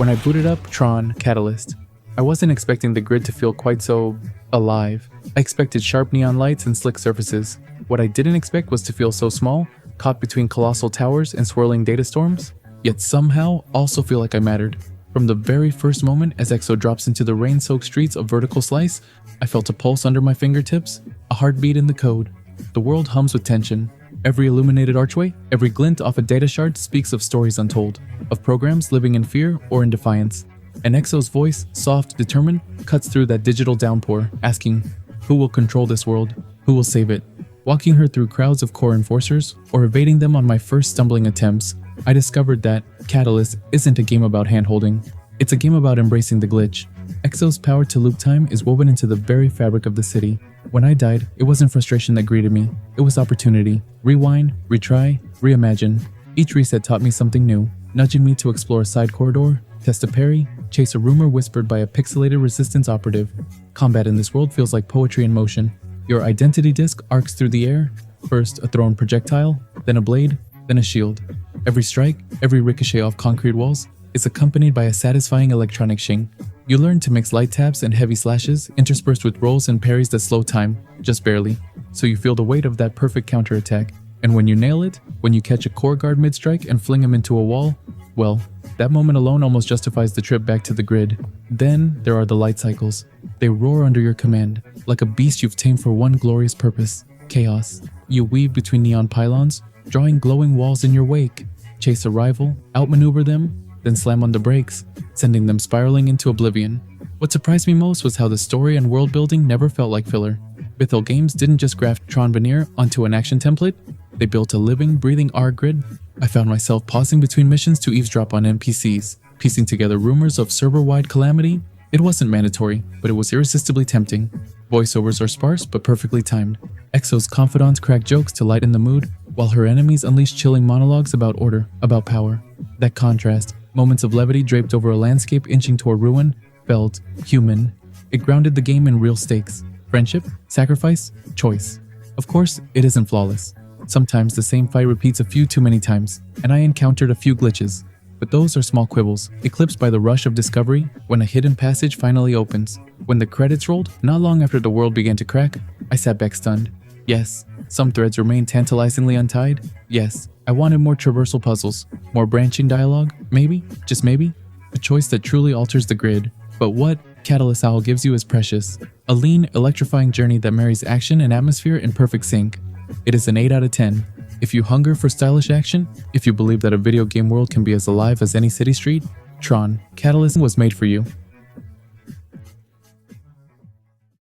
When I booted up Tron Catalyst, I wasn't expecting the grid to feel quite so alive. I expected sharp neon lights and slick surfaces. What I didn't expect was to feel so small, caught between colossal towers and swirling data storms, yet somehow also feel like I mattered. From the very first moment as EXO drops into the rain-soaked streets of Vertical Slice, I felt a pulse under my fingertips, a heartbeat in the code. The world hums with tension. Every illuminated archway, every glint off a data shard speaks of stories untold, of programs living in fear or in defiance. And EXO's voice, soft, determined, cuts through that digital downpour, asking, who will control this world? Who will save it? Walking her through crowds of core enforcers, or evading them on my first stumbling attempts, I discovered that Catalyst isn't a game about hand-holding. It's a game about embracing the glitch. EXO's power to loop time is woven into the very fabric of the city. When I died, it wasn't frustration that greeted me. It was opportunity. Rewind, retry, reimagine. Each reset taught me something new, nudging me to explore a side corridor, test a parry, chase a rumor whispered by a pixelated resistance operative. Combat in this world feels like poetry in motion. Your identity disc arcs through the air, first a thrown projectile, then a blade, then a shield. Every strike, every ricochet off concrete walls, is accompanied by a satisfying electronic shing. You learn to mix light taps and heavy slashes, interspersed with rolls and parries that slow time, just barely, so you feel the weight of that perfect counterattack. And when you nail it, when you catch a core guard mid-strike and fling him into a wall, well, that moment alone almost justifies the trip back to the grid. Then there are the light cycles. They roar under your command, like a beast you've tamed for one glorious purpose, chaos. You weave between neon pylons, drawing glowing walls in your wake, chase a rival, outmaneuver them, then slam on the brakes, sending them spiraling into oblivion. What surprised me most was how the story and world building never felt like filler. Bithell Games didn't just graft Tron Veneer onto an action template, they built a living, breathing art grid. I found myself pausing between missions to eavesdrop on NPCs, piecing together rumors of server-wide calamity. It wasn't mandatory, but it was irresistibly tempting. Voiceovers are sparse but perfectly timed. EXO's confidants crack jokes to lighten the mood, while her enemies unleash chilling monologues about order, about power. That contrast, moments of levity draped over a landscape inching toward ruin, felt human. It grounded the game in real stakes. Friendship, sacrifice, choice. Of course, it isn't flawless. Sometimes the same fight repeats a few too many times, and I encountered a few glitches. But those are small quibbles, eclipsed by the rush of discovery when a hidden passage finally opens. When the credits rolled, not long after the world began to crack, I sat back stunned. Yes, some threads remained tantalizingly untied. Yes, I wanted more traversal puzzles, more branching dialogue, maybe, just maybe, a choice that truly alters the grid. But what Catalyst Owl gives you is precious. A lean, electrifying journey that marries action and atmosphere in perfect sync. It is an 8 out of 10. If you hunger for stylish action, if you believe that a video game world can be as alive as any city street, Tron Catalyst was made for you.